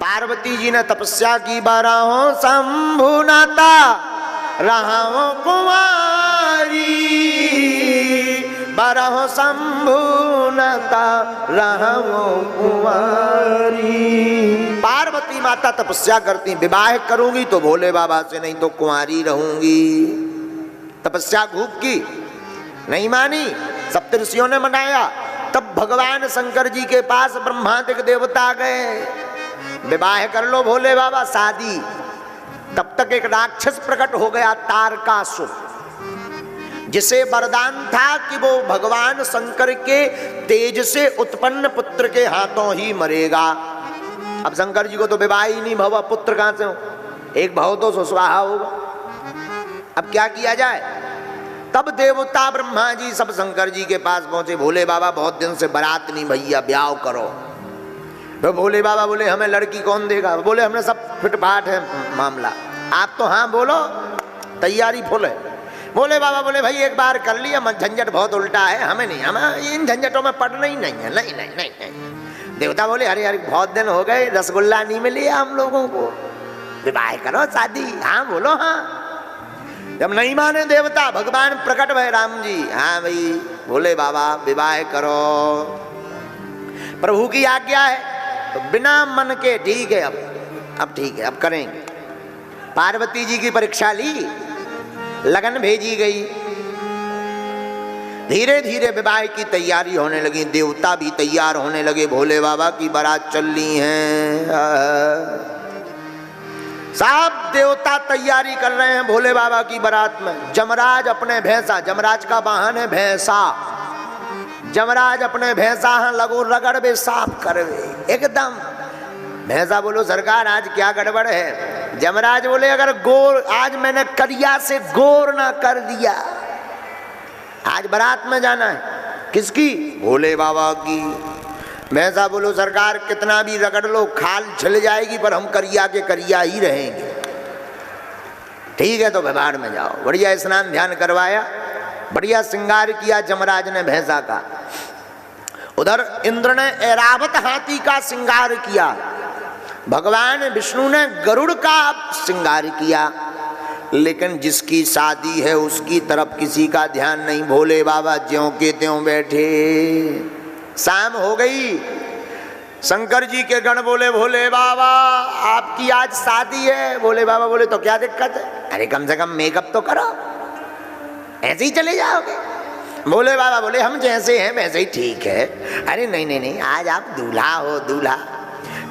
पार्वती जी ने तपस्या की, बारहों शंभु नाता रहाओ कुंवारी, बारहों शंभु नाता रहाओ कुंवारी। पार्वती माता तपस्या करती, विवाह करूंगी तो भोले बाबा से, नहीं तो कुंवारी रहूंगी। तपस्या खूब की, नहीं मानी, सप्तऋषियों ने मनाया। तब भगवान शंकर जी के पास ब्रह्मादिक देवता गए, विवाह कर लो भोले बाबा, शादी। तब तक एक राक्षस प्रकट हो गया, तारकासुर, जिसे वरदान था कि वो भगवान शंकर के तेज से उत्पन्न पुत्र के हाथों ही मरेगा। अब शंकर जी को तो विवाह ही नहीं भवा, पुत्र कहां से हो, एक भव तो सुस्वाहा होगा। अब क्या किया जाए? तब देवता ब्रह्मा जी सब शंकर जी के पास पहुंचे, भोले बाबा बहुत दिन से बारात नहीं भैया, ब्याह करो। तो भोले बाबा बोले हमें लड़की कौन देगा? बोले हमने सब फिटफाट है मामला, आप तो हाँ बोलो, तैयारी फुल है। भोले बाबा बोले भाई एक बार कर लिया, झंझट बहुत उल्टा है, हमें नहीं, हमें इन झंझटों में पड़ना ही नहीं है। नहीं नहीं नहीं नहीं। देवता बोले अरे यार बहुत दिन हो गए, रसगुल्ला नहीं मिली हम लोगों को, विवाह करो, शादी, हाँ बोलो हाँ। जब नहीं माने देवता, भगवान प्रकट भय राम जी, हाँ भाई भोले बाबा विवाह करो, प्रभु की आज्ञा है। तो बिना मन के ठीक है, अब ठीक है, अब करेंगे। पार्वती जी की परीक्षा ली, लगन भेजी गई, धीरे धीरे विवाह की तैयारी होने लगी, देवता भी तैयार होने लगे, भोले बाबा की बारात चल रही है, सब देवता तैयारी कर रहे हैं भोले बाबा की बारात में। जमराज अपने भैंसा, जमराज का वाहन है भैंसा, जमराज अपने भैंसा लगो रगड़ बे साफ करवे एकदम। भैंसा बोलो सरकार आज क्या गड़बड़ है? जमराज बोले अगर गोर आज मैंने करिया से गोर ना कर दिया, आज बारात में जाना है, किसकी? भोले बाबा की। भैंसा बोलो सरकार कितना भी रगड़ लो खाल छिल जाएगी, पर हम करिया के करिया ही रहेंगे। ठीक है तो व्यवहार में जाओ। बढ़िया स्नान ध्यान करवाया, बढ़िया श्रृंगार किया जमराज ने भैंसा का। उधर इंद्र ने ऐरावत हाथी का श्रृंगार किया, भगवान विष्णु ने गरुड़ का श्रृंगार किया। लेकिन जिसकी शादी है उसकी तरफ किसी का ध्यान नहीं, भोले बाबा ज्यों के त्यों बैठे। शाम हो गई, शंकर जी के गण बोले भोले बाबा आपकी आज शादी है। भोले बाबा बोले तो क्या दिक्कत है? अरे कम से कम मेकअप तो करो, ऐसे ही चले जाओगे? भोले बाबा बोले हम जैसे हैं वैसे ही ठीक है। अरे नहीं नहीं नहीं, आज आप दूल्हा हो, दूल्हा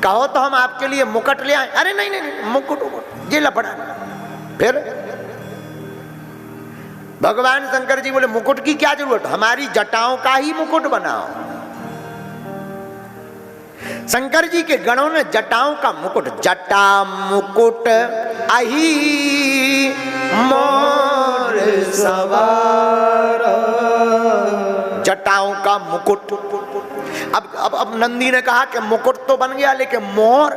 कहो तो हम आपके लिए मुकुट ले आए। अरे नहीं नहीं नहीं, मुकुट ये लफड़ा। फिर भगवान शंकर जी बोले मुकुट की क्या जरूरत, हमारी जटाओं का ही मुकुट बनाओ। शंकर जी के गणों ने जटाओं का मुकुट, जटा मुकुट अही मोर सवार, जटाओं का मुकुट। अब नंदी ने कहा कि मुकुट तो बन गया लेकिन मोर,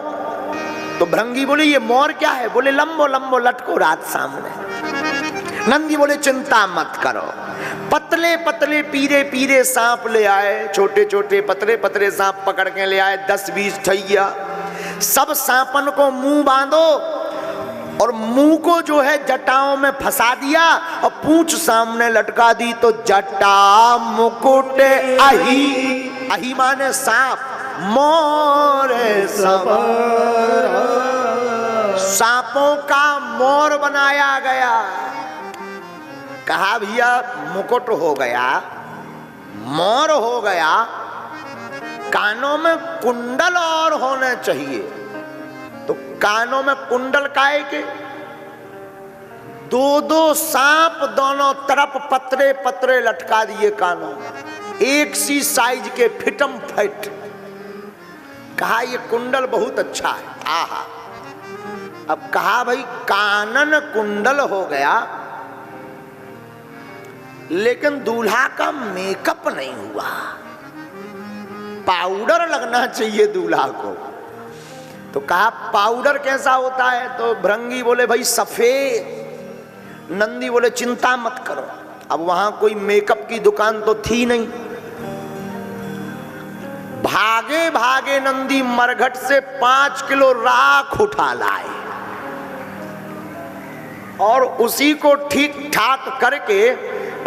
तो भृंगी बोले ये मोर क्या है? बोले लंबो लंबो लटको रात सामने। नंदी बोले चिंता मत करो, पतले पतले पीरे पीरे सांप ले आए, छोटे छोटे पतले पतले सांप पकड़ के ले आए, 10-20 ठैया। सब सांपन को मुंह बांधो और मुंह को जो है जटाओं में फंसा दिया और पूंछ सामने लटका दी, तो जटा मुकुट अही, अही माने सांप, मोर सवार, सांपों का मोर बनाया गया। कहा भैया मुकुट हो गया, मोर हो गया, कानों में कुंडल और होने चाहिए। तो कानों में कुंडल काहे के? दो दो सांप दोनों तरफ पतरे पतरे लटका दिए कानों में, एक सी साइज के, फिटम फिट। कहा ये कुंडल बहुत अच्छा है, आहा। अब कहा भाई कानन कुंडल हो गया, लेकिन दूल्हा का मेकअप नहीं हुआ, पाउडर लगना चाहिए दूल्हा को। तो कहा पाउडर कैसा होता है? तो भृंगी बोले भाई सफेद। नंदी बोले चिंता मत करो। अब वहां कोई मेकअप की दुकान तो थी नहीं, भागे भागे नंदी मरघट से 5 किलो राख उठा लाए और उसी को ठीक ठाक करके,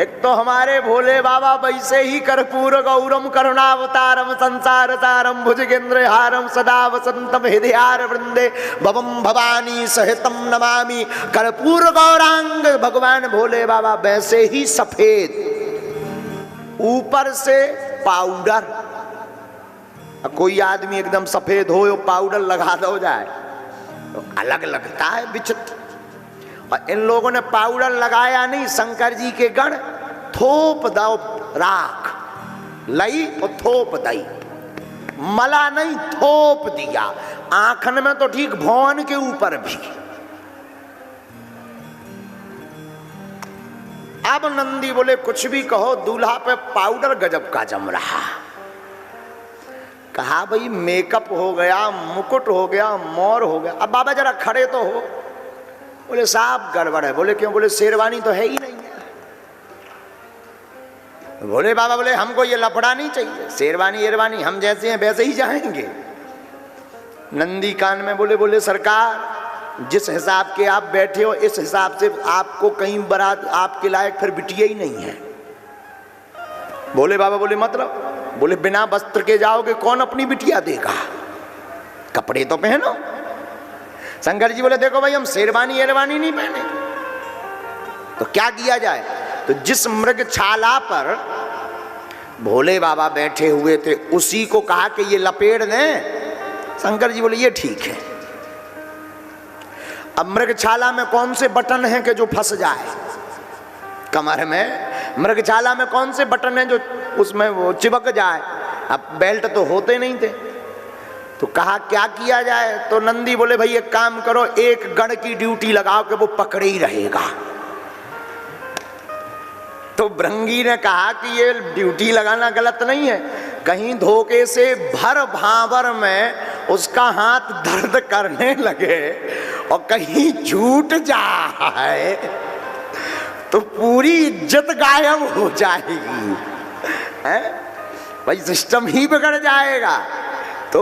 एक तो हमारे भोले बाबा वैसे ही कर्पूर गौरम करुणावतारम संसार सारम भुजगेंद्र हारम सदा वसंतम हृदयार वृंदे भवम भवानी सहितम नमामि कर्पूर गौरांग। भगवान भोले बाबा वैसे ही सफेद, ऊपर से पाउडर। कोई आदमी एकदम सफेद हो पाउडर लगा दो जाए तो अलग लगता है, विचित्र। और इन लोगों ने पाउडर लगाया नहीं, शंकर जी के गण थोप दो राख लई और थोप दई, मला नहीं थोप दिया। आंखन में तो ठीक, भवन के ऊपर भी। अब नंदी बोले कुछ भी कहो, दूल्हा पे पाउडर गजब का जम रहा। कहा भाई मेकअप हो गया, मुकुट हो गया, मोर हो गया, अब बाबा जरा खड़े तो हो। बोले साहब गड़बड़ है। बोले क्यों? बोले शेरवानी तो है ही नहीं है। बोले बाबा बोले हमको ये लफड़ा नहीं चाहिए, शेरवानी एरवानी हम जैसे हैं वैसे ही जाएंगे। नंदी कान में बोले सरकार जिस हिसाब के आप बैठे हो इस हिसाब से आपको कहीं बारात आपके लायक फिर बिटिया ही नहीं है। बोले बाबा बोले मतलब? बोले बिना वस्त्र के जाओगे, कौन अपनी बिटिया देगा? कपड़े तो पहनो। शंकर जी बोले देखो भाई हम शेरवानी एरवानी नहीं पहने, तो क्या किया जाए? तो जिस मृगछाला पर भोले बाबा बैठे हुए थे उसी को कहा कि ये लपेट दें। शंकर जी बोले ये ठीक है। अब मृगछाला में कौन से बटन हैं कि जो फंस जाए कमर में? मृगछाला में कौन से बटन हैं जो उसमें वो चिपक जाए? अब बेल्ट तो होते नहीं थे। तो कहा क्या किया जाए? तो नंदी बोले भाई एक काम करो, एक गण की ड्यूटी लगाओ कि वो पकड़े ही रहेगा। तो भृंगी ने कहा कि ये ड्यूटी लगाना गलत नहीं है, कहीं धोखे से भर भावर में उसका हाथ दर्द करने लगे और कहीं छूट जाए तो पूरी इज्जत गायब हो जाएगी, है भाई, सिस्टम ही बिगड़ जाएगा। तो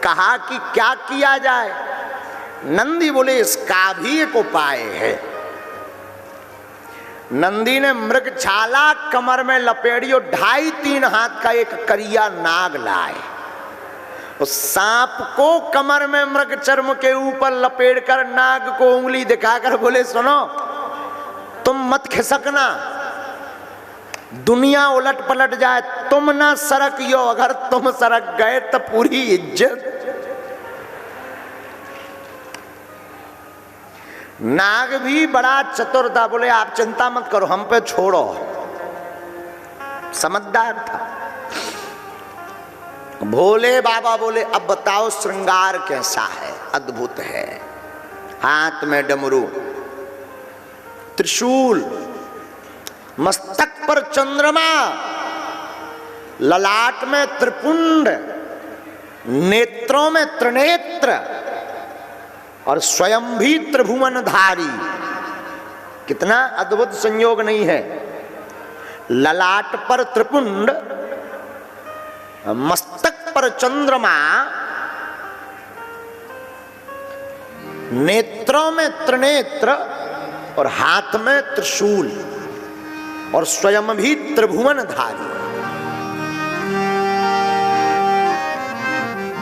कहा कि क्या किया जाए? नंदी बोले इसका भी एक उपाय है। नंदी ने मृगछाला कमर में लपेड़ी और 2.5-3 हाथ का एक करिया नाग लाए। उस सांप को कमर में मृग चर्म के ऊपर लपेट कर नाग को उंगली दिखाकर बोले सुनो तुम मत खिसकना, दुनिया उलट पलट जाए तुम ना सरक यो, अगर तुम सरक गए तो पूरी इज्जत। नाग भी बड़ा चतुर था, बोले आप चिंता मत करो हम पे छोड़ो, समझदार था। भोले बाबा बोले अब बताओ श्रृंगार कैसा है? अद्भुत है। हाथ में डमरू, त्रिशूल, मस्तक पर चंद्रमा, ललाट में त्रिपुंड, नेत्रों में त्रिनेत्र और स्वयं भी त्रिभुवनधारी। कितना अद्भुत संयोग नहीं है? ललाट पर त्रिपुंड, मस्तक पर चंद्रमा, नेत्रों में त्रिनेत्र और हाथ में त्रिशूल और स्वयं भी त्रिभुवनधारी।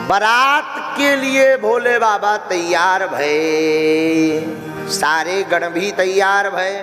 बारात के लिए भोले बाबा तैयार भये, सारे गण भी तैयार भये।